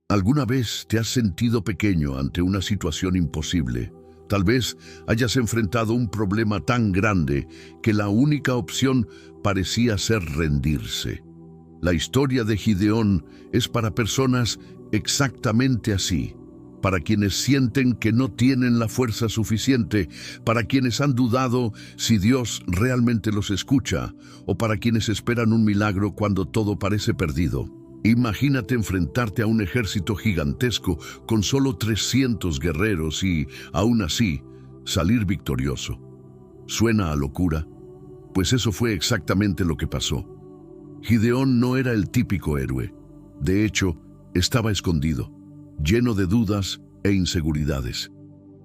¿Alguna vez te has sentido pequeño ante una situación imposible? Tal vez hayas enfrentado un problema tan grande que la única opción parecía ser rendirse. La historia de Gideón es para personas exactamente así, para quienes sienten que no tienen la fuerza suficiente, para quienes han dudado si Dios realmente los escucha, o para quienes esperan un milagro cuando todo parece perdido. Imagínate enfrentarte a un ejército gigantesco con solo 300 guerreros y, aún así, salir victorioso. ¿Suena a locura? Pues eso fue exactamente lo que pasó. Gideón no era el típico héroe. De hecho, estaba escondido, lleno de dudas e inseguridades.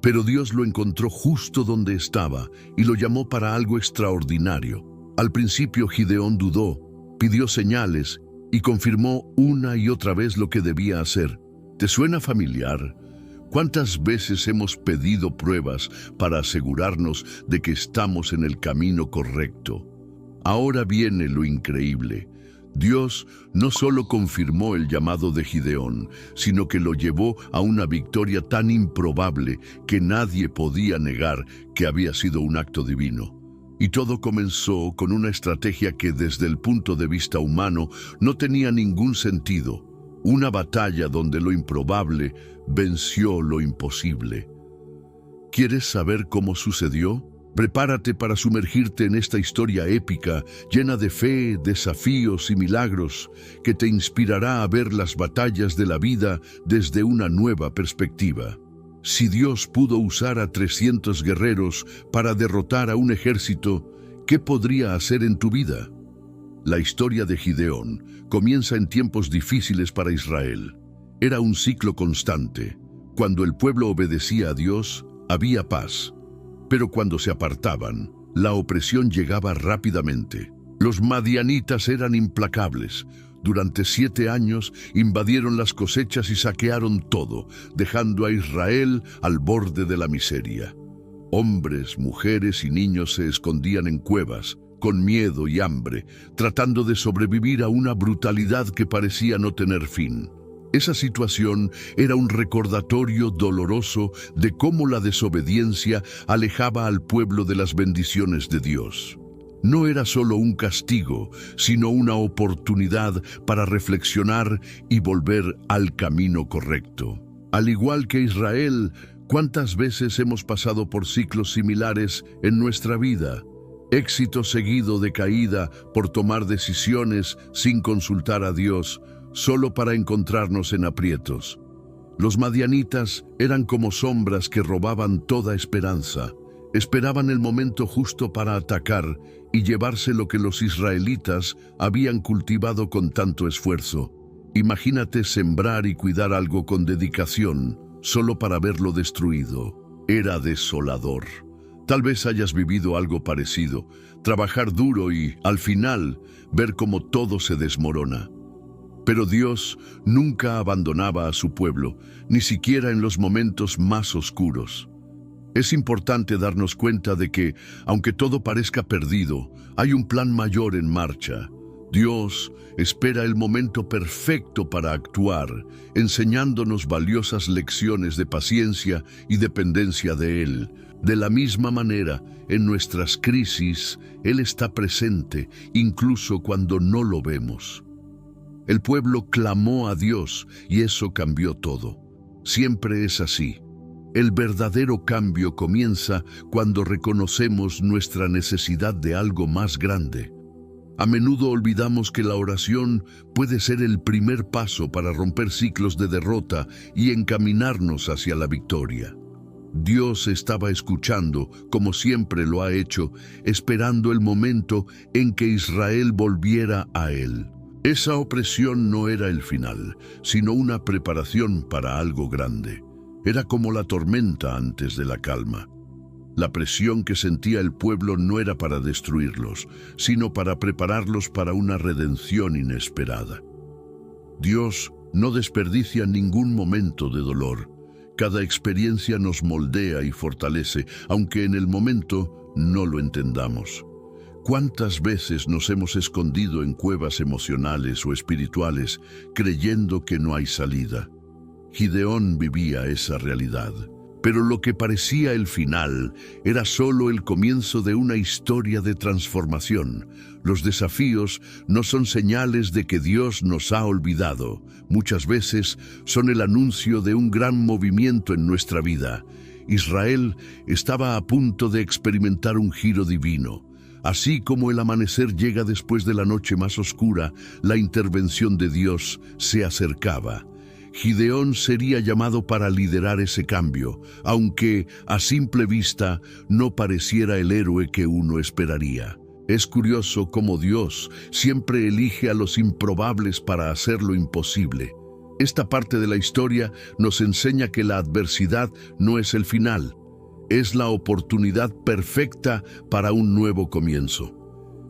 Pero Dios lo encontró justo donde estaba y lo llamó para algo extraordinario. Al principio Gideón dudó, pidió señales y confirmó una y otra vez lo que debía hacer. ¿Te suena familiar? ¿Cuántas veces hemos pedido pruebas para asegurarnos de que estamos en el camino correcto? Ahora viene lo increíble. Dios no solo confirmó el llamado de Gideón, sino que lo llevó a una victoria tan improbable que nadie podía negar que había sido un acto divino. Y todo comenzó con una estrategia que desde el punto de vista humano no tenía ningún sentido. Una batalla donde lo improbable venció lo imposible. ¿Quieres saber cómo sucedió? Prepárate para sumergirte en esta historia épica, llena de fe, desafíos y milagros, que te inspirará a ver las batallas de la vida desde una nueva perspectiva. Si Dios pudo usar a 300 guerreros para derrotar a un ejército, ¿qué podría hacer en tu vida? La historia de Gideón comienza en tiempos difíciles para Israel. Era un ciclo constante. Cuando el pueblo obedecía a Dios, había paz. Pero cuando se apartaban, la opresión llegaba rápidamente. Los madianitas eran implacables. Durante 7 años invadieron las cosechas y saquearon todo, dejando a Israel al borde de la miseria. Hombres, mujeres y niños se escondían en cuevas, con miedo y hambre, tratando de sobrevivir a una brutalidad que parecía no tener fin. Esa situación era un recordatorio doloroso de cómo la desobediencia alejaba al pueblo de las bendiciones de Dios. No era solo un castigo, sino una oportunidad para reflexionar y volver al camino correcto. Al igual que Israel, ¿cuántas veces hemos pasado por ciclos similares en nuestra vida? Éxito seguido de caída por tomar decisiones sin consultar a Dios, solo para encontrarnos en aprietos. Los madianitas eran como sombras que robaban toda esperanza. Esperaban el momento justo para atacar y llevarse lo que los israelitas habían cultivado con tanto esfuerzo. Imagínate sembrar y cuidar algo con dedicación, solo para verlo destruido. Era desolador. Tal vez hayas vivido algo parecido, trabajar duro y, al final, ver cómo todo se desmorona. Pero Dios nunca abandonaba a su pueblo, ni siquiera en los momentos más oscuros. Es importante darnos cuenta de que, aunque todo parezca perdido, hay un plan mayor en marcha. Dios espera el momento perfecto para actuar, enseñándonos valiosas lecciones de paciencia y dependencia de Él. De la misma manera, en nuestras crisis, Él está presente, incluso cuando no lo vemos. El pueblo clamó a Dios y eso cambió todo. Siempre es así. El verdadero cambio comienza cuando reconocemos nuestra necesidad de algo más grande. A menudo olvidamos que la oración puede ser el primer paso para romper ciclos de derrota y encaminarnos hacia la victoria. Dios estaba escuchando, como siempre lo ha hecho, esperando el momento en que Israel volviera a Él. Esa opresión no era el final, sino una preparación para algo grande. Era como la tormenta antes de la calma. La presión que sentía el pueblo no era para destruirlos, sino para prepararlos para una redención inesperada. Dios no desperdicia ningún momento de dolor. Cada experiencia nos moldea y fortalece, aunque en el momento no lo entendamos. ¿Cuántas veces nos hemos escondido en cuevas emocionales o espirituales creyendo que no hay salida? Gideón vivía esa realidad, pero lo que parecía el final era solo el comienzo de una historia de transformación. Los desafíos no son señales de que Dios nos ha olvidado. Muchas veces son el anuncio de un gran movimiento en nuestra vida. Israel estaba a punto de experimentar un giro divino. Así como el amanecer llega después de la noche más oscura, la intervención de Dios se acercaba. Gideón sería llamado para liderar ese cambio, aunque a simple vista no pareciera el héroe que uno esperaría. Es curioso cómo Dios siempre elige a los improbables para hacer lo imposible. Esta parte de la historia nos enseña que la adversidad no es el final, es la oportunidad perfecta para un nuevo comienzo.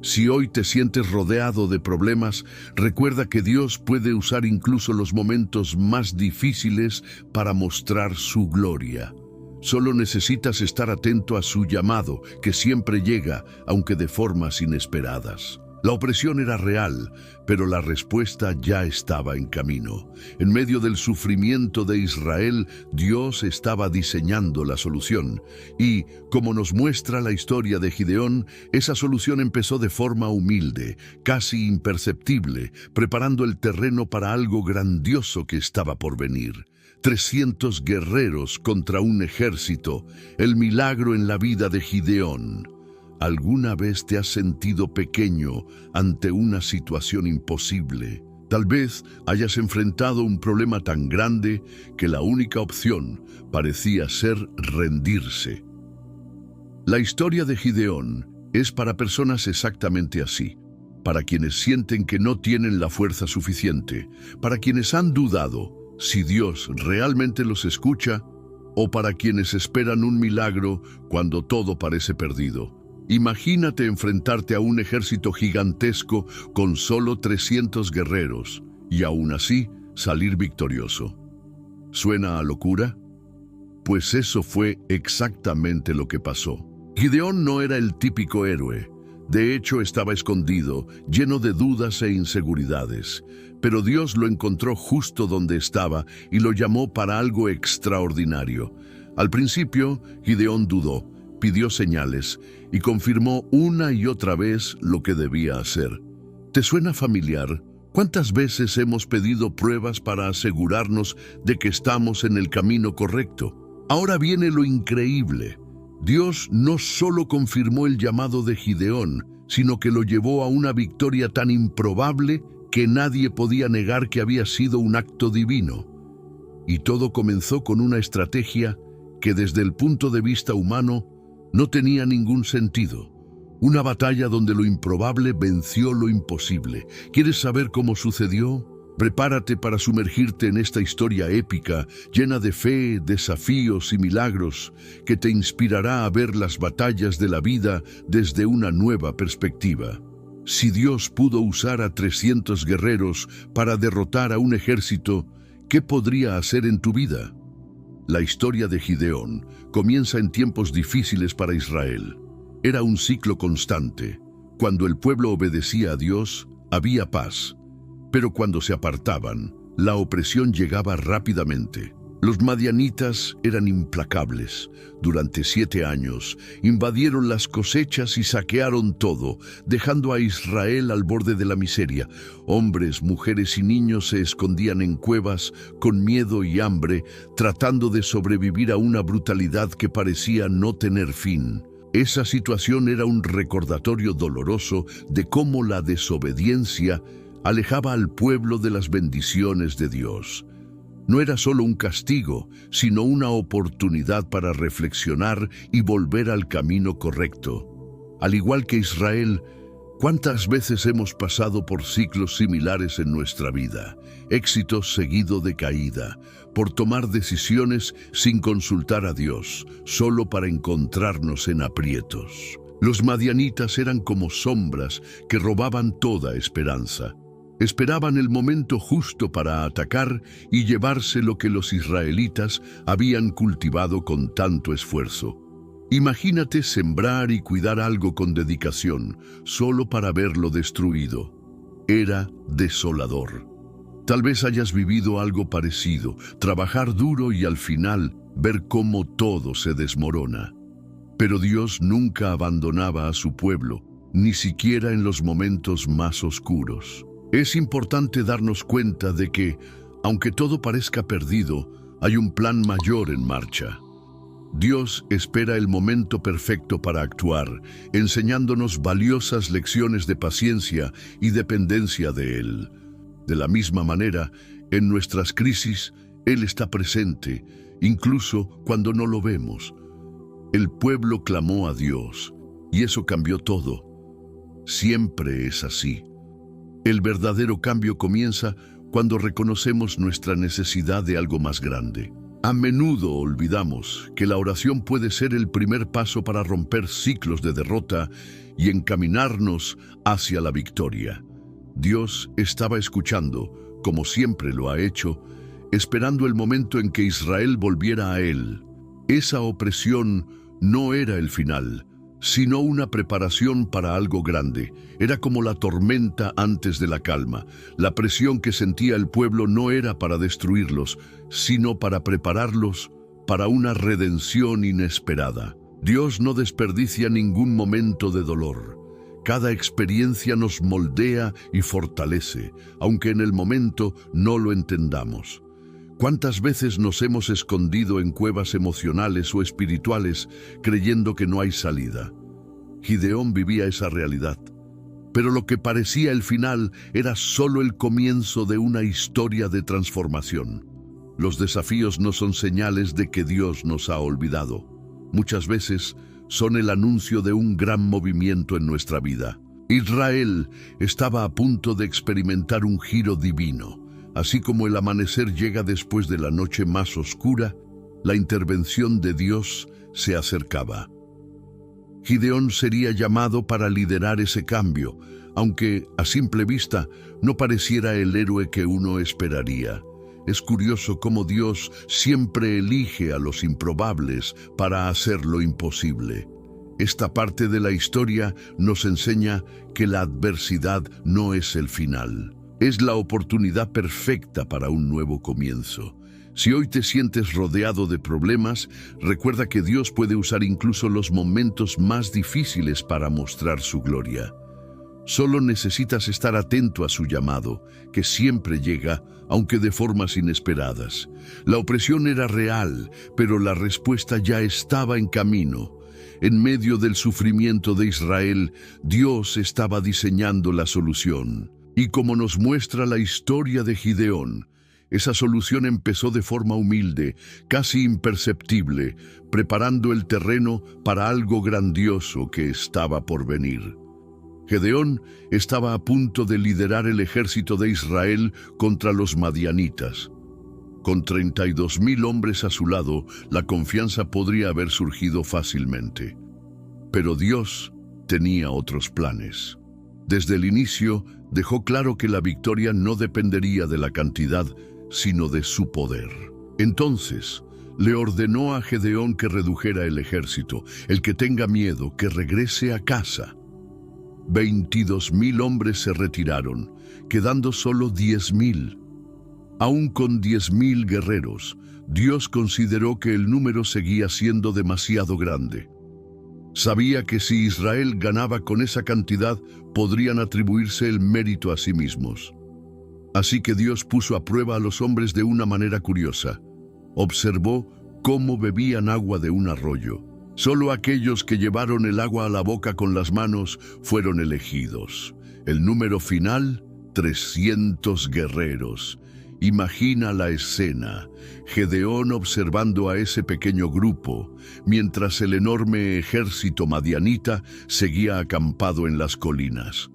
Si hoy te sientes rodeado de problemas, recuerda que Dios puede usar incluso los momentos más difíciles para mostrar su gloria. Solo necesitas estar atento a su llamado, que siempre llega, aunque de formas inesperadas. La opresión era real, pero la respuesta ya estaba en camino. En medio del sufrimiento de Israel, Dios estaba diseñando la solución. Y, como nos muestra la historia de Gideón, esa solución empezó de forma humilde, casi imperceptible, preparando el terreno para algo grandioso que estaba por venir. 300 guerreros contra un ejército, el milagro en la vida de Gideón. ¿Alguna vez te has sentido pequeño ante una situación imposible? Tal vez hayas enfrentado un problema tan grande que la única opción parecía ser rendirse. La historia de Gideón es para personas exactamente así, para quienes sienten que no tienen la fuerza suficiente, para quienes han dudado si Dios realmente los escucha, o para quienes esperan un milagro cuando todo parece perdido. Imagínate enfrentarte a un ejército gigantesco con solo 300 guerreros y aún así salir victorioso. ¿Suena a locura? Pues eso fue exactamente lo que pasó. Gideón no era el típico héroe. De hecho, estaba escondido, lleno de dudas e inseguridades. Pero Dios lo encontró justo donde estaba y lo llamó para algo extraordinario. Al principio, Gideón dudó, pidió señales y confirmó una y otra vez lo que debía hacer. ¿Te suena familiar? ¿Cuántas veces hemos pedido pruebas para asegurarnos de que estamos en el camino correcto? Ahora viene lo increíble. Dios no solo confirmó el llamado de Gideón, sino que lo llevó a una victoria tan improbable que nadie podía negar que había sido un acto divino. Y todo comenzó con una estrategia que desde el punto de vista humano no tenía ningún sentido. Una batalla donde lo improbable venció lo imposible. ¿Quieres saber cómo sucedió? Prepárate para sumergirte en esta historia épica, llena de fe, desafíos y milagros, que te inspirará a ver las batallas de la vida desde una nueva perspectiva. Si Dios pudo usar a 300 guerreros para derrotar a un ejército, ¿qué podría hacer en tu vida? La historia de Gideón comienza en tiempos difíciles para Israel. Era un ciclo constante. Cuando el pueblo obedecía a Dios, había paz. Pero cuando se apartaban, la opresión llegaba rápidamente. Los madianitas eran implacables. Durante 7 años, invadieron las cosechas y saquearon todo, dejando a Israel al borde de la miseria. Hombres, mujeres y niños se escondían en cuevas, con miedo y hambre, tratando de sobrevivir a una brutalidad que parecía no tener fin. Esa situación era un recordatorio doloroso de cómo la desobediencia alejaba al pueblo de las bendiciones de Dios. No era solo un castigo, sino una oportunidad para reflexionar y volver al camino correcto. Al igual que Israel, ¿cuántas veces hemos pasado por ciclos similares en nuestra vida? Éxito seguido de caída, por tomar decisiones sin consultar a Dios, solo para encontrarnos en aprietos. Los madianitas eran como sombras que robaban toda esperanza. Esperaban el momento justo para atacar y llevarse lo que los israelitas habían cultivado con tanto esfuerzo. Imagínate sembrar y cuidar algo con dedicación, solo para verlo destruido. Era desolador. Tal vez hayas vivido algo parecido, trabajar duro y al final ver cómo todo se desmorona. Pero Dios nunca abandonaba a su pueblo, ni siquiera en los momentos más oscuros. Es importante darnos cuenta de que, aunque todo parezca perdido, hay un plan mayor en marcha. Dios espera el momento perfecto para actuar, enseñándonos valiosas lecciones de paciencia y dependencia de Él. De la misma manera, en nuestras crisis, Él está presente, incluso cuando no lo vemos. El pueblo clamó a Dios, y eso cambió todo. Siempre es así. El verdadero cambio comienza cuando reconocemos nuestra necesidad de algo más grande. A menudo olvidamos que la oración puede ser el primer paso para romper ciclos de derrota y encaminarnos hacia la victoria. Dios estaba escuchando, como siempre lo ha hecho, esperando el momento en que Israel volviera a Él. Esa opresión no era el final, sino una preparación para algo grande. Era como la tormenta antes de la calma. La presión que sentía el pueblo no era para destruirlos, sino para prepararlos para una redención inesperada. Dios no desperdicia ningún momento de dolor. Cada experiencia nos moldea y fortalece, aunque en el momento no lo entendamos. ¿Cuántas veces nos hemos escondido en cuevas emocionales o espirituales creyendo que no hay salida? Gideón vivía esa realidad, pero lo que parecía el final era solo el comienzo de una historia de transformación. Los desafíos no son señales de que Dios nos ha olvidado. Muchas veces son el anuncio de un gran movimiento en nuestra vida. Israel estaba a punto de experimentar un giro divino. Así como el amanecer llega después de la noche más oscura, la intervención de Dios se acercaba. Gideón sería llamado para liderar ese cambio, aunque a simple vista no pareciera el héroe que uno esperaría. Es curioso cómo Dios siempre elige a los improbables para hacer lo imposible. Esta parte de la historia nos enseña que la adversidad no es el final. Es la oportunidad perfecta para un nuevo comienzo. Si hoy te sientes rodeado de problemas, recuerda que Dios puede usar incluso los momentos más difíciles para mostrar su gloria. Solo necesitas estar atento a su llamado, que siempre llega, aunque de formas inesperadas. La opresión era real, pero la respuesta ya estaba en camino. En medio del sufrimiento de Israel, Dios estaba diseñando la solución. Y como nos muestra la historia de Gideón, esa solución empezó de forma humilde, casi imperceptible, preparando el terreno para algo grandioso que estaba por venir. Gedeón estaba a punto de liderar el ejército de Israel contra los madianitas. Con 32,000 hombres a su lado, la confianza podría haber surgido fácilmente. Pero Dios tenía otros planes. Desde el inicio, dejó claro que la victoria no dependería de la cantidad, sino de su poder. Entonces, le ordenó a Gedeón que redujera el ejército. El que tenga miedo, que regrese a casa. 22,000 hombres se retiraron, quedando solo 10,000. Aún con 10,000 guerreros, Dios consideró que el número seguía siendo demasiado grande. Sabía que si Israel ganaba con esa cantidad, podrían atribuirse el mérito a sí mismos. Así que Dios puso a prueba a los hombres de una manera curiosa. Observó cómo bebían agua de un arroyo. Solo aquellos que llevaron el agua a la boca con las manos fueron elegidos. El número final, 300 guerreros. Imagina la escena, Gedeón observando a ese pequeño grupo, mientras el enorme ejército madianita seguía acampado en las colinas.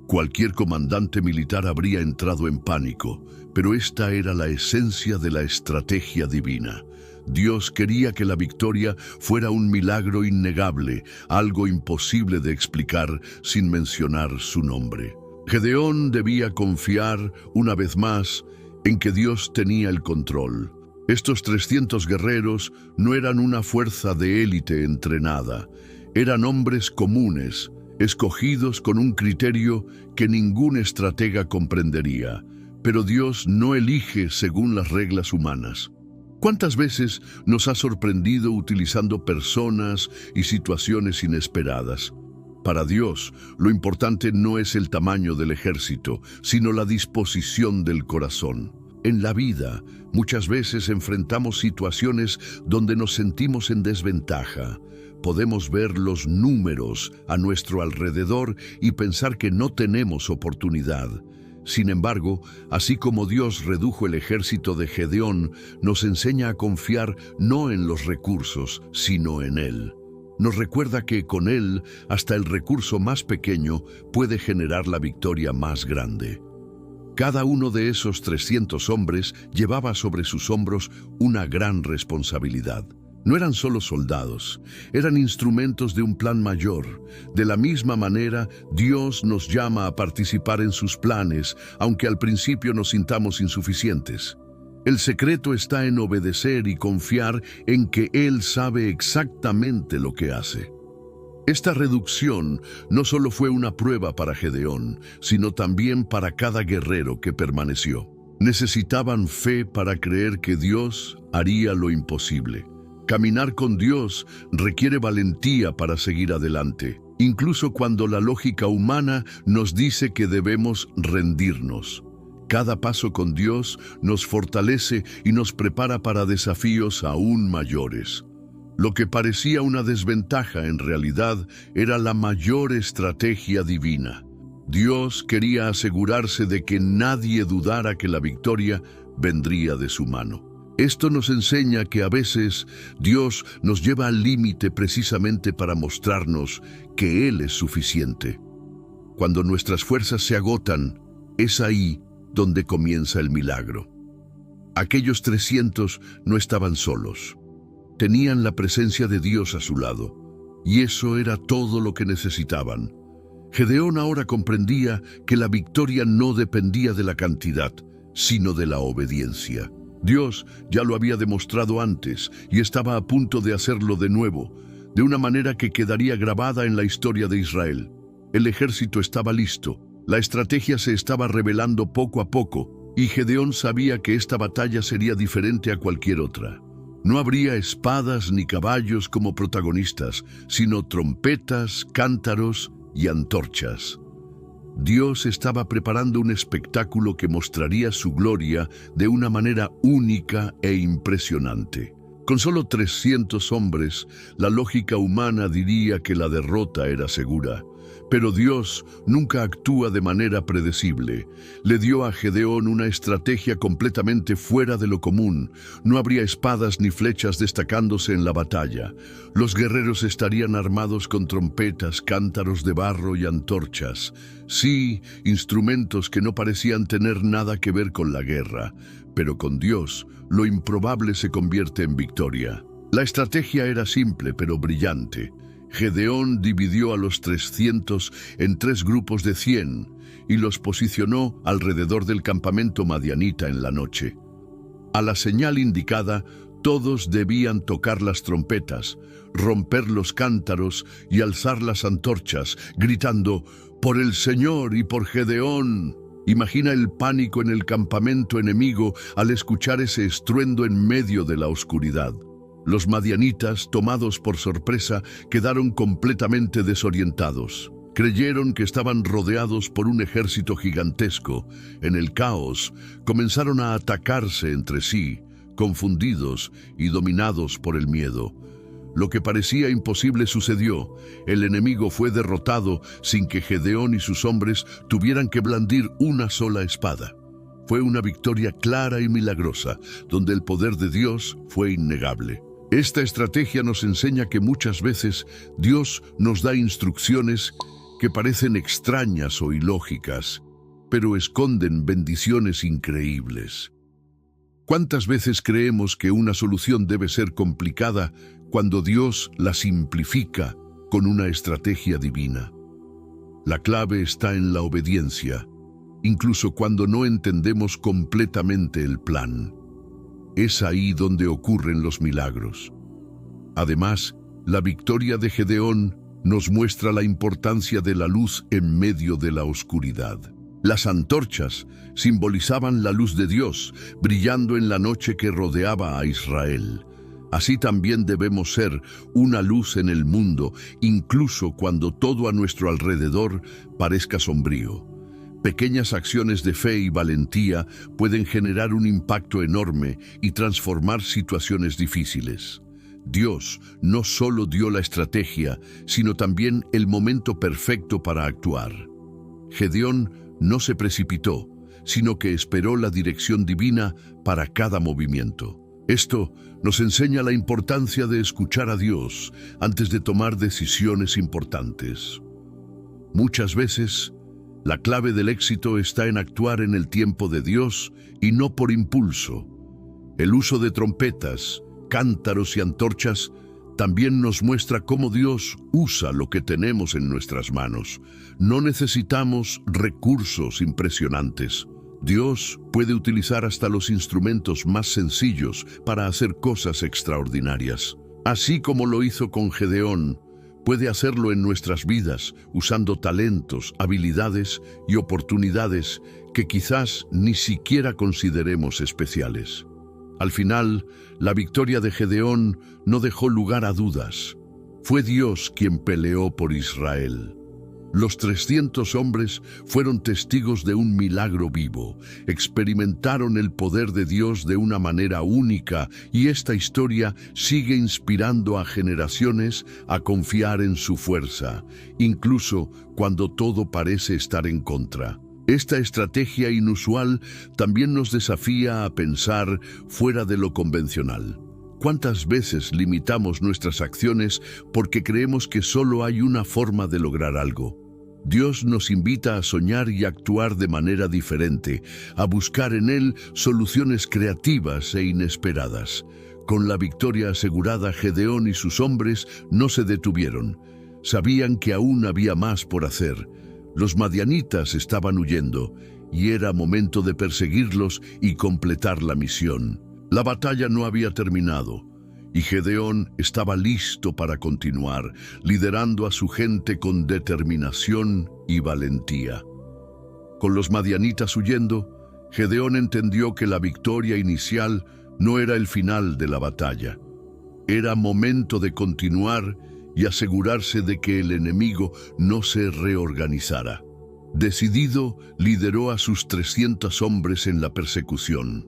Cualquier comandante militar habría entrado en pánico, pero esta era la esencia de la estrategia divina. Dios quería que la victoria fuera un milagro innegable, algo imposible de explicar sin mencionar su nombre. Gedeón debía confiar, una vez más, en que Dios tenía el control. Estos 300 guerreros no eran una fuerza de élite entrenada, eran hombres comunes, escogidos con un criterio que ningún estratega comprendería, Pero Dios no elige según las reglas humanas. ¿Cuántas veces nos ha sorprendido utilizando personas y situaciones inesperadas? Para Dios, lo importante no es el tamaño del ejército, sino la disposición del corazón. En la vida, muchas veces enfrentamos situaciones donde nos sentimos en desventaja. Podemos ver los números a nuestro alrededor y pensar que no tenemos oportunidad. Sin embargo, así como Dios redujo el ejército de Gedeón, nos enseña a confiar no en los recursos, sino en Él. Nos recuerda que con Él, hasta el recurso más pequeño puede generar la victoria más grande. Cada uno de esos 300 hombres llevaba sobre sus hombros una gran responsabilidad. No eran solo soldados, eran instrumentos de un plan mayor. De la misma manera, Dios nos llama a participar en sus planes, aunque al principio nos sintamos insuficientes. El secreto está en obedecer y confiar en que Él sabe exactamente lo que hace. Esta reducción no solo fue una prueba para Gedeón, sino también para cada guerrero que permaneció. Necesitaban fe para creer que Dios haría lo imposible. Caminar con Dios requiere valentía para seguir adelante, incluso cuando la lógica humana nos dice que debemos rendirnos. Cada paso con Dios nos fortalece y nos prepara para desafíos aún mayores. Lo que parecía una desventaja en realidad era la mayor estrategia divina. Dios quería asegurarse de que nadie dudara que la victoria vendría de su mano. Esto nos enseña que a veces Dios nos lleva al límite precisamente para mostrarnos que Él es suficiente. Cuando nuestras fuerzas se agotan, es ahí donde comienza el milagro. Aquellos 300 no estaban solos. Tenían la presencia de Dios a su lado, y eso era todo lo que necesitaban. Gedeón ahora comprendía que la victoria no dependía de la cantidad, sino de la obediencia. Dios ya lo había demostrado antes y estaba a punto de hacerlo de nuevo, de una manera que quedaría grabada en la historia de Israel. El ejército estaba listo, la estrategia se estaba revelando poco a poco, y Gedeón sabía que esta batalla sería diferente a cualquier otra. No habría espadas ni caballos como protagonistas, sino trompetas, cántaros y antorchas. Dios estaba preparando un espectáculo que mostraría su gloria de una manera única e impresionante. Con solo 300 hombres, la lógica humana diría que la derrota era segura. Pero Dios nunca actúa de manera predecible. Le dio a Gedeón una estrategia completamente fuera de lo común. No habría espadas ni flechas destacándose en la batalla. Los guerreros estarían armados con trompetas, cántaros de barro y antorchas. Sí, instrumentos que no parecían tener nada que ver con la guerra. Pero con Dios, lo improbable se convierte en victoria. La estrategia era simple pero brillante. Gedeón dividió a los 300 en 3 grupos de 100 y los posicionó alrededor del campamento madianita en la noche. A la señal indicada, todos debían tocar las trompetas, romper los cántaros y alzar las antorchas, gritando, «¡Por el Señor y por Gedeón!». Imagina el pánico en el campamento enemigo al escuchar ese estruendo en medio de la oscuridad. Los madianitas, tomados por sorpresa, quedaron completamente desorientados. Creyeron que estaban rodeados por un ejército gigantesco. En el caos, comenzaron a atacarse entre sí, confundidos y dominados por el miedo. Lo que parecía imposible sucedió. El enemigo fue derrotado sin que Gedeón y sus hombres tuvieran que blandir una sola espada. Fue una victoria clara y milagrosa, donde el poder de Dios fue innegable. Esta estrategia nos enseña que muchas veces Dios nos da instrucciones que parecen extrañas o ilógicas, pero esconden bendiciones increíbles. ¿Cuántas veces creemos que una solución debe ser complicada cuando Dios la simplifica con una estrategia divina? La clave está en la obediencia, incluso cuando no entendemos completamente el plan. Es ahí donde ocurren los milagros. Además, la victoria de Gedeón nos muestra la importancia de la luz en medio de la oscuridad. Las antorchas simbolizaban la luz de Dios, brillando en la noche que rodeaba a Israel. Así también debemos ser una luz en el mundo, incluso cuando todo a nuestro alrededor parezca sombrío. Pequeñas acciones de fe y valentía pueden generar un impacto enorme y transformar situaciones difíciles. Dios no solo dio la estrategia, sino también el momento perfecto para actuar. Gedeón no se precipitó, sino que esperó la dirección divina para cada movimiento. Esto nos enseña la importancia de escuchar a Dios antes de tomar decisiones importantes. Muchas veces, la clave del éxito está en actuar en el tiempo de Dios y no por impulso. El uso de trompetas, cántaros y antorchas también nos muestra cómo Dios usa lo que tenemos en nuestras manos. No necesitamos recursos impresionantes. Dios puede utilizar hasta los instrumentos más sencillos para hacer cosas extraordinarias. Así como lo hizo con Gedeón, puede hacerlo en nuestras vidas, usando talentos, habilidades y oportunidades que quizás ni siquiera consideremos especiales. Al final, la victoria de Gedeón no dejó lugar a dudas. Fue Dios quien peleó por Israel. Los 300 hombres fueron testigos de un milagro vivo, experimentaron el poder de Dios de una manera única y esta historia sigue inspirando a generaciones a confiar en su fuerza, incluso cuando todo parece estar en contra. Esta estrategia inusual también nos desafía a pensar fuera de lo convencional. ¿Cuántas veces limitamos nuestras acciones porque creemos que solo hay una forma de lograr algo? Dios nos invita a soñar y actuar de manera diferente, a buscar en Él soluciones creativas e inesperadas. Con la victoria asegurada, Gedeón y sus hombres no se detuvieron. Sabían que aún había más por hacer. Los madianitas estaban huyendo, y era momento de perseguirlos y completar la misión. La batalla no había terminado, y Gedeón estaba listo para continuar, liderando a su gente con determinación y valentía. Con los madianitas huyendo, Gedeón entendió que la victoria inicial no era el final de la batalla. Era momento de continuar y asegurarse de que el enemigo no se reorganizara. Decidido, lideró a sus 300 hombres en la persecución.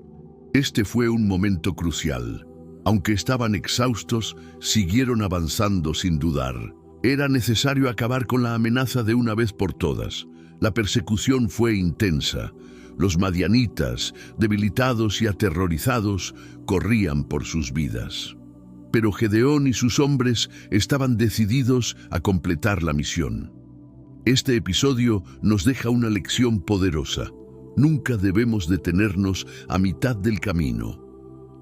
Este fue un momento crucial. Aunque estaban exhaustos, siguieron avanzando sin dudar. Era necesario acabar con la amenaza de una vez por todas. La persecución fue intensa. Los madianitas, debilitados y aterrorizados, corrían por sus vidas. Pero Gedeón y sus hombres estaban decididos a completar la misión. Este episodio nos deja una lección poderosa. Nunca debemos detenernos a mitad del camino.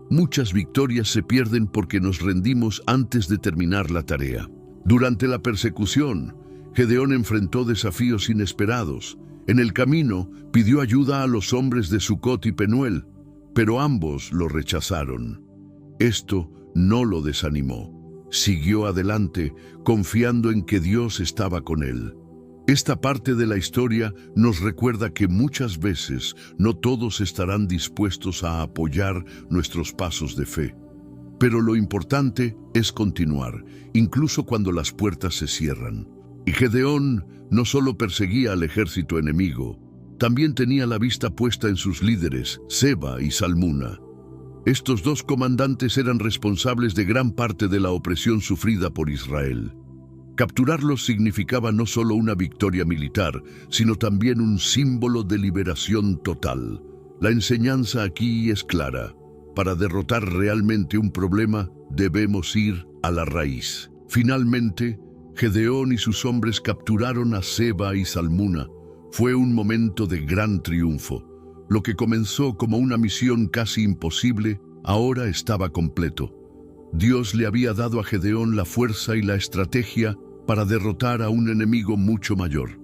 Muchas victorias se pierden porque nos rendimos antes de terminar la tarea. Durante la persecución, Gedeón enfrentó desafíos inesperados. En el camino, pidió ayuda a los hombres de Sucot y Penuel, pero ambos lo rechazaron. Esto no lo desanimó. Siguió adelante, confiando en que Dios estaba con él. Esta parte de la historia nos recuerda que muchas veces no todos estarán dispuestos a apoyar nuestros pasos de fe. Pero lo importante es continuar, incluso cuando las puertas se cierran. Y Gedeón no solo perseguía al ejército enemigo, también tenía la vista puesta en sus líderes, Seba y Salmuna. Estos dos comandantes eran responsables de gran parte de la opresión sufrida por Israel. Capturarlos significaba no solo una victoria militar, sino también un símbolo de liberación total. La enseñanza aquí es clara. Para derrotar realmente un problema, debemos ir a la raíz. Finalmente, Gedeón y sus hombres capturaron a Seba y Salmuna. Fue un momento de gran triunfo. Lo que comenzó como una misión casi imposible, ahora estaba completo. Dios le había dado a Gedeón la fuerza y la estrategia para derrotar a un enemigo mucho mayor.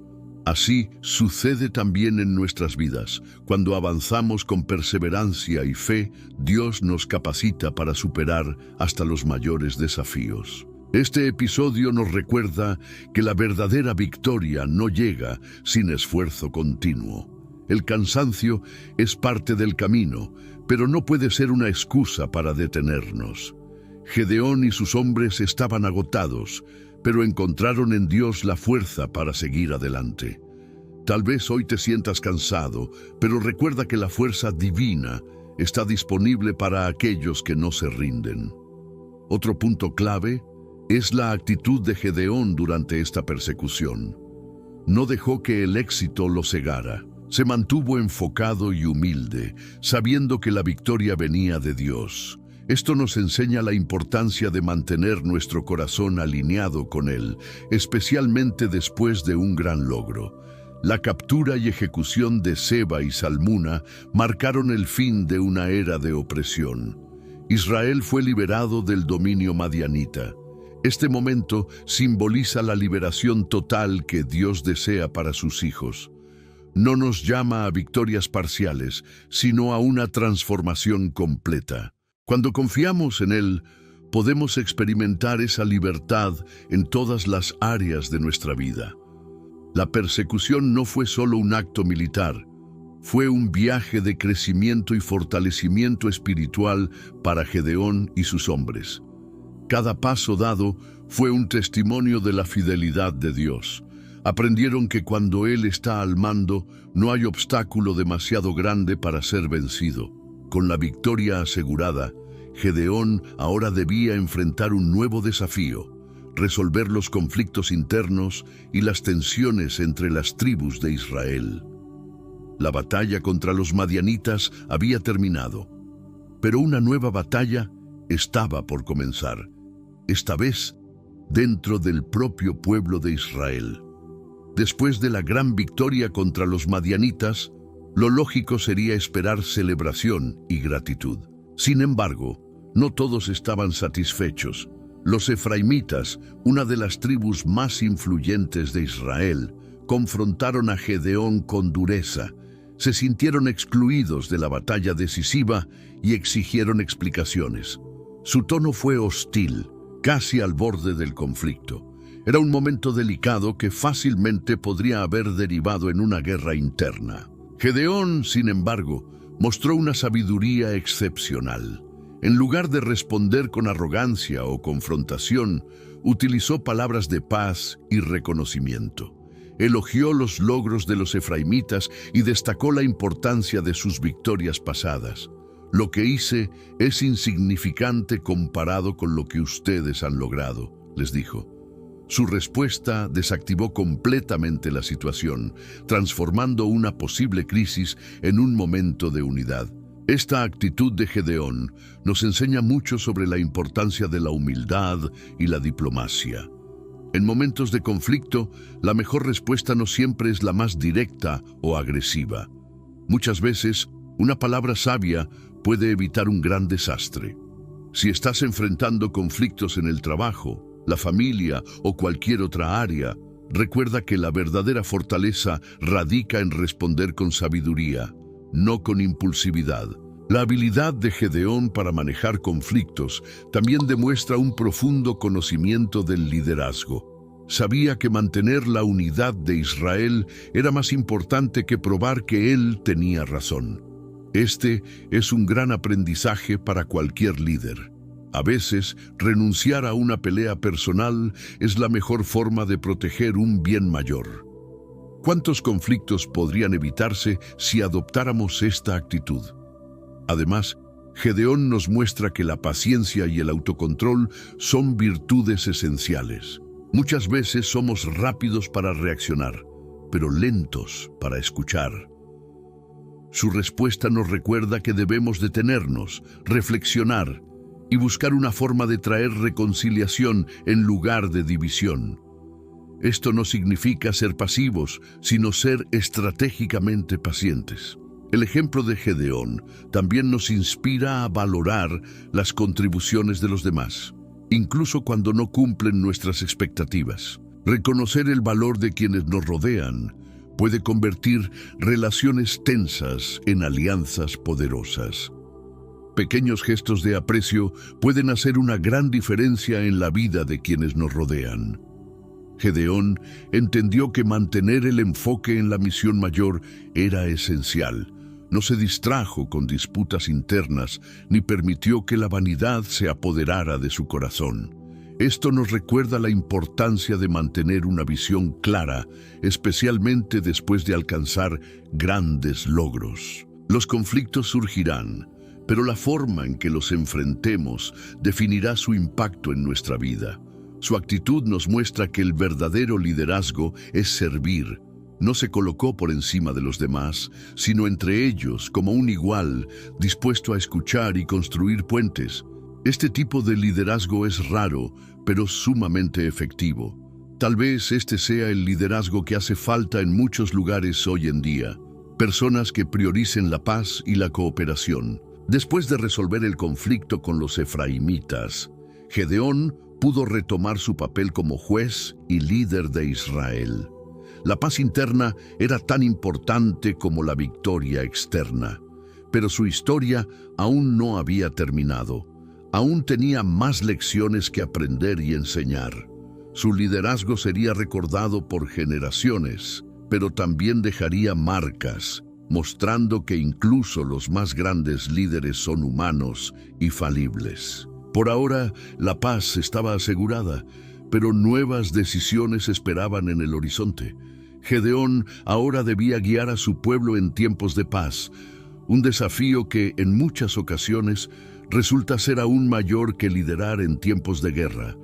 Así sucede también en nuestras vidas. Cuando avanzamos con perseverancia y fe, Dios nos capacita para superar hasta los mayores desafíos. Este episodio nos recuerda que la verdadera victoria no llega sin esfuerzo continuo. El cansancio es parte del camino, pero no puede ser una excusa para detenernos. Gedeón y sus hombres estaban agotados, pero encontraron en Dios la fuerza para seguir adelante. Tal vez hoy te sientas cansado, pero recuerda que la fuerza divina está disponible para aquellos que no se rinden. Otro punto clave es la actitud de Gedeón durante esta persecución. No dejó que el éxito lo cegara. Se mantuvo enfocado y humilde, sabiendo que la victoria venía de Dios. Esto nos enseña la importancia de mantener nuestro corazón alineado con Él, especialmente después de un gran logro. La captura y ejecución de Seba y Salmuna marcaron el fin de una era de opresión. Israel fue liberado del dominio madianita. Este momento simboliza la liberación total que Dios desea para sus hijos. No nos llama a victorias parciales, sino a una transformación completa. Cuando confiamos en Él, podemos experimentar esa libertad en todas las áreas de nuestra vida. La persecución no fue solo un acto militar, fue un viaje de crecimiento y fortalecimiento espiritual para Gedeón y sus hombres. Cada paso dado fue un testimonio de la fidelidad de Dios. Aprendieron que cuando Él está al mando, no hay obstáculo demasiado grande para ser vencido. Con la victoria asegurada, Gedeón ahora debía enfrentar un nuevo desafío: resolver los conflictos internos y las tensiones entre las tribus de Israel. La batalla contra los madianitas había terminado, pero una nueva batalla estaba por comenzar, esta vez dentro del propio pueblo de Israel. Después de la gran victoria contra los madianitas, lo lógico sería esperar celebración y gratitud. Sin embargo, no todos estaban satisfechos. Los efraimitas, una de las tribus más influyentes de Israel, confrontaron a Gedeón con dureza. Se sintieron excluidos de la batalla decisiva y exigieron explicaciones. Su tono fue hostil, casi al borde del conflicto. Era un momento delicado que fácilmente podría haber derivado en una guerra interna. Gedeón, sin embargo, mostró una sabiduría excepcional. En lugar de responder con arrogancia o confrontación, utilizó palabras de paz y reconocimiento. Elogió los logros de los efraimitas y destacó la importancia de sus victorias pasadas. Lo que hice es insignificante comparado con lo que ustedes han logrado, les dijo. Su respuesta desactivó completamente la situación, transformando una posible crisis en un momento de unidad. Esta actitud de Gedeón nos enseña mucho sobre la importancia de la humildad y la diplomacia. En momentos de conflicto, la mejor respuesta no siempre es la más directa o agresiva. Muchas veces, una palabra sabia puede evitar un gran desastre. Si estás enfrentando conflictos en el trabajo, la familia o cualquier otra área, recuerda que la verdadera fortaleza radica en responder con sabiduría, no con impulsividad. La habilidad de Gedeón para manejar conflictos también demuestra un profundo conocimiento del liderazgo. Sabía que mantener la unidad de Israel era más importante que probar que él tenía razón. Este es un gran aprendizaje para cualquier líder. A veces, renunciar a una pelea personal es la mejor forma de proteger un bien mayor. ¿Cuántos conflictos podrían evitarse si adoptáramos esta actitud? Además, Gedeón nos muestra que la paciencia y el autocontrol son virtudes esenciales. Muchas veces somos rápidos para reaccionar, pero lentos para escuchar. Su respuesta nos recuerda que debemos detenernos, reflexionar y buscar una forma de traer reconciliación en lugar de división. Esto no significa ser pasivos, sino ser estratégicamente pacientes. El ejemplo de Gedeón también nos inspira a valorar las contribuciones de los demás, incluso cuando no cumplen nuestras expectativas. Reconocer el valor de quienes nos rodean puede convertir relaciones tensas en alianzas poderosas. Pequeños gestos de aprecio pueden hacer una gran diferencia en la vida de quienes nos rodean. Gedeón entendió que mantener el enfoque en la misión mayor era esencial. No se distrajo con disputas internas ni permitió que la vanidad se apoderara de su corazón. Esto nos recuerda la importancia de mantener una visión clara, especialmente después de alcanzar grandes logros. Los conflictos surgirán, pero la forma en que los enfrentemos definirá su impacto en nuestra vida. Su actitud nos muestra que el verdadero liderazgo es servir. No se colocó por encima de los demás, sino entre ellos como un igual, dispuesto a escuchar y construir puentes. Este tipo de liderazgo es raro, pero sumamente efectivo. Tal vez este sea el liderazgo que hace falta en muchos lugares hoy en día. Personas que prioricen la paz y la cooperación. Después de resolver el conflicto con los efraimitas, Gedeón pudo retomar su papel como juez y líder de Israel. La paz interna era tan importante como la victoria externa, pero su historia aún no había terminado. Aún tenía más lecciones que aprender y enseñar. Su liderazgo sería recordado por generaciones, pero también dejaría marcas, mostrando que incluso los más grandes líderes son humanos y falibles. Por ahora, la paz estaba asegurada, pero nuevas decisiones esperaban en el horizonte. Gedeón ahora debía guiar a su pueblo en tiempos de paz, un desafío que en muchas ocasiones resulta ser aún mayor que liderar en tiempos de guerra.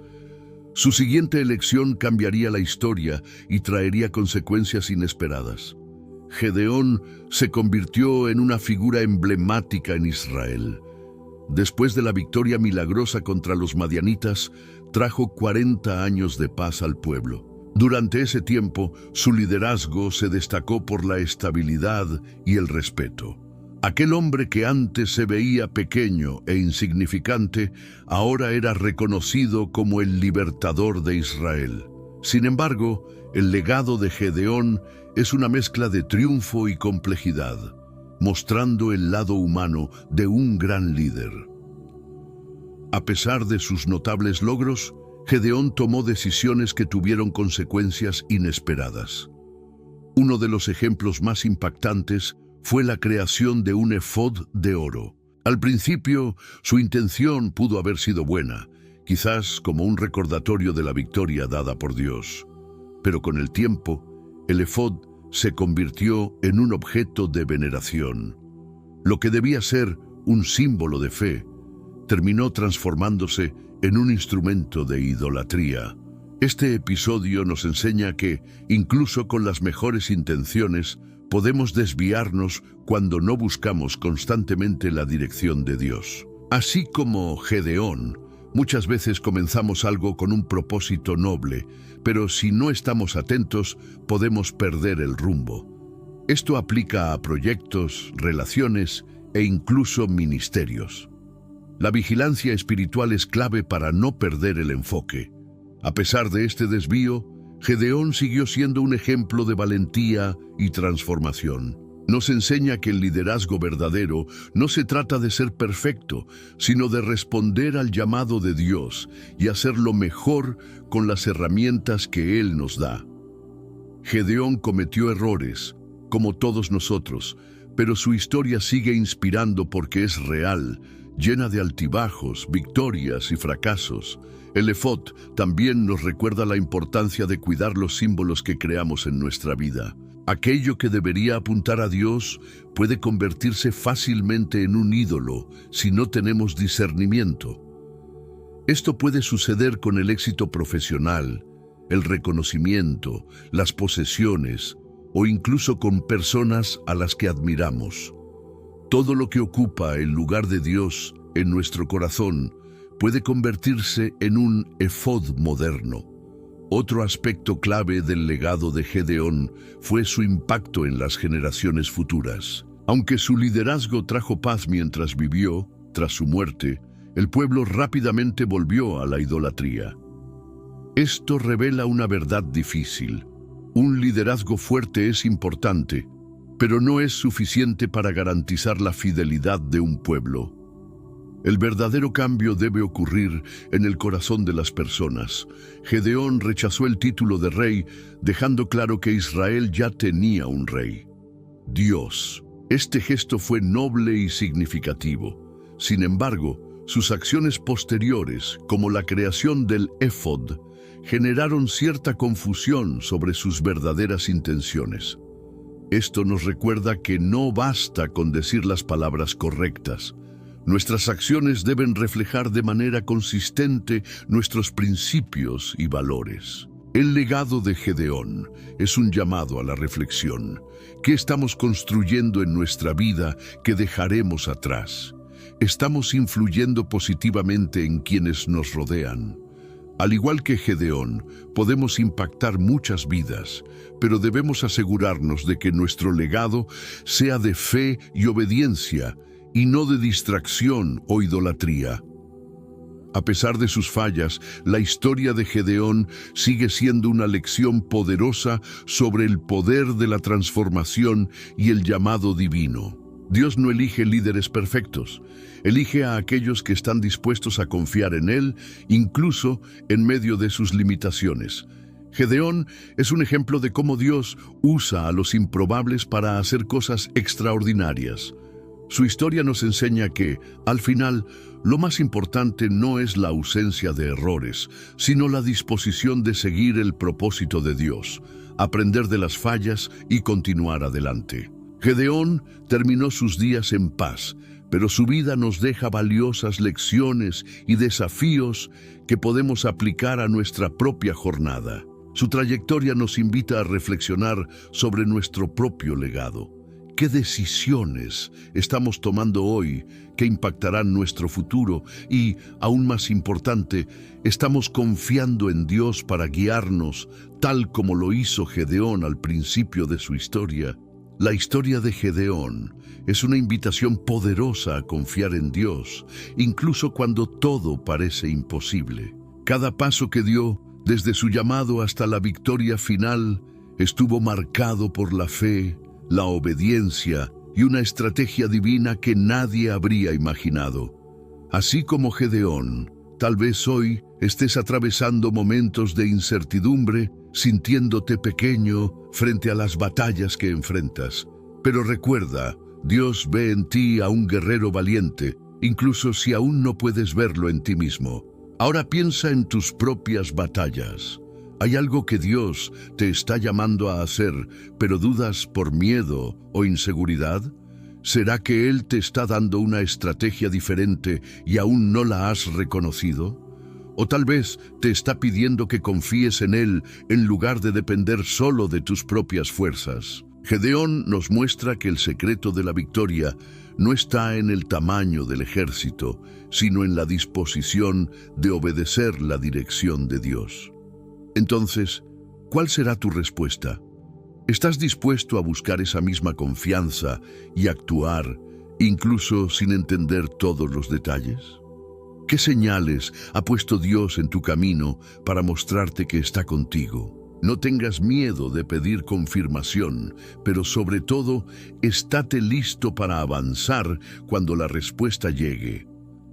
Su siguiente elección cambiaría la historia y traería consecuencias inesperadas. Gedeón se convirtió en una figura emblemática en Israel. Después de la victoria milagrosa contra los madianitas, trajo 40 años de paz al pueblo. Durante ese tiempo, su liderazgo se destacó por la estabilidad y el respeto. Aquel hombre que antes se veía pequeño e insignificante, ahora era reconocido como el libertador de Israel. Sin embargo, el legado de Gedeón es una mezcla de triunfo y complejidad, mostrando el lado humano de un gran líder. A pesar de sus notables logros, Gedeón tomó decisiones que tuvieron consecuencias inesperadas. Uno de los ejemplos más impactantes fue la creación de un efod de oro. Al principio, su intención pudo haber sido buena, quizás como un recordatorio de la victoria dada por Dios. Pero con el tiempo, el efod se convirtió en un objeto de veneración. Lo que debía ser un símbolo de fe, terminó transformándose en un instrumento de idolatría. Este episodio nos enseña que, incluso con las mejores intenciones, podemos desviarnos cuando no buscamos constantemente la dirección de Dios. Así como Gedeón, muchas veces comenzamos algo con un propósito noble, pero si no estamos atentos, podemos perder el rumbo. Esto aplica a proyectos, relaciones e incluso ministerios. La vigilancia espiritual es clave para no perder el enfoque. A pesar de este desvío, Gedeón siguió siendo un ejemplo de valentía y transformación. Nos enseña que el liderazgo verdadero no se trata de ser perfecto, sino de responder al llamado de Dios y hacerlo mejor con las herramientas que Él nos da. Gedeón cometió errores, como todos nosotros, pero su historia sigue inspirando porque es real, llena de altibajos, victorias y fracasos. El efod también nos recuerda la importancia de cuidar los símbolos que creamos en nuestra vida. Aquello que debería apuntar a Dios puede convertirse fácilmente en un ídolo si no tenemos discernimiento. Esto puede suceder con el éxito profesional, el reconocimiento, las posesiones o incluso con personas a las que admiramos. Todo lo que ocupa el lugar de Dios en nuestro corazón puede convertirse en un efod moderno. Otro aspecto clave del legado de Gedeón fue su impacto en las generaciones futuras. Aunque su liderazgo trajo paz mientras vivió, tras su muerte, el pueblo rápidamente volvió a la idolatría. Esto revela una verdad difícil. Un liderazgo fuerte es importante, pero no es suficiente para garantizar la fidelidad de un pueblo. El verdadero cambio debe ocurrir en el corazón de las personas. Gedeón rechazó el título de rey, dejando claro que Israel ya tenía un rey: Dios. Este gesto fue noble y significativo. Sin embargo, sus acciones posteriores, como la creación del éfod, generaron cierta confusión sobre sus verdaderas intenciones. Esto nos recuerda que no basta con decir las palabras correctas. Nuestras acciones deben reflejar de manera consistente nuestros principios y valores. El legado de Gedeón es un llamado a la reflexión. ¿Qué estamos construyendo en nuestra vida que dejaremos atrás? ¿Estamos influyendo positivamente en quienes nos rodean? Al igual que Gedeón, podemos impactar muchas vidas, pero debemos asegurarnos de que nuestro legado sea de fe y obediencia, y no de distracción o idolatría. A pesar de sus fallas, la historia de Gedeón sigue siendo una lección poderosa sobre el poder de la transformación y el llamado divino. Dios no elige líderes perfectos, elige a aquellos que están dispuestos a confiar en Él, incluso en medio de sus limitaciones. Gedeón es un ejemplo de cómo Dios usa a los improbables para hacer cosas extraordinarias. Su historia nos enseña que, al final, lo más importante no es la ausencia de errores, sino la disposición de seguir el propósito de Dios, aprender de las fallas y continuar adelante. Gedeón terminó sus días en paz, pero su vida nos deja valiosas lecciones y desafíos que podemos aplicar a nuestra propia jornada. Su trayectoria nos invita a reflexionar sobre nuestro propio legado. ¿Qué decisiones estamos tomando hoy que impactarán nuestro futuro? Y, aún más importante, ¿estamos confiando en Dios para guiarnos, tal como lo hizo Gedeón al principio de su historia? La historia de Gedeón es una invitación poderosa a confiar en Dios, incluso cuando todo parece imposible. Cada paso que dio, desde su llamado hasta la victoria final, estuvo marcado por la fe, la obediencia y una estrategia divina que nadie habría imaginado. Así como Gedeón, tal vez hoy estés atravesando momentos de incertidumbre, sintiéndote pequeño frente a las batallas que enfrentas. Pero recuerda, Dios ve en ti a un guerrero valiente, incluso si aún no puedes verlo en ti mismo. Ahora piensa en tus propias batallas. ¿Hay algo que Dios te está llamando a hacer, pero dudas por miedo o inseguridad? ¿Será que Él te está dando una estrategia diferente y aún no la has reconocido? ¿O tal vez te está pidiendo que confíes en Él en lugar de depender solo de tus propias fuerzas? Gedeón nos muestra que el secreto de la victoria no está en el tamaño del ejército, sino en la disposición de obedecer la dirección de Dios. Entonces, ¿cuál será tu respuesta? ¿Estás dispuesto a buscar esa misma confianza y actuar, incluso sin entender todos los detalles? ¿Qué señales ha puesto Dios en tu camino para mostrarte que está contigo? No tengas miedo de pedir confirmación, pero sobre todo, estate listo para avanzar cuando la respuesta llegue.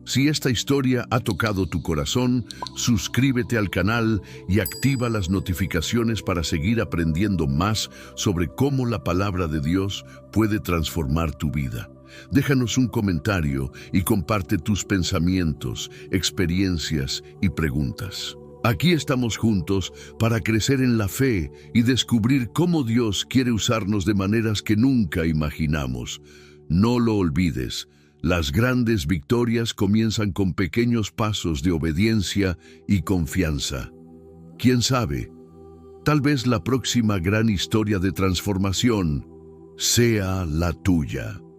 Si esta historia ha tocado tu corazón, suscríbete al canal y activa las notificaciones para seguir aprendiendo más sobre cómo la palabra de Dios puede transformar tu vida. Déjanos un comentario y comparte tus pensamientos, experiencias y preguntas. Aquí estamos juntos para crecer en la fe y descubrir cómo Dios quiere usarnos de maneras que nunca imaginamos. No lo olvides. Las grandes victorias comienzan con pequeños pasos de obediencia y confianza. ¿Quién sabe? Tal vez la próxima gran historia de transformación sea la tuya.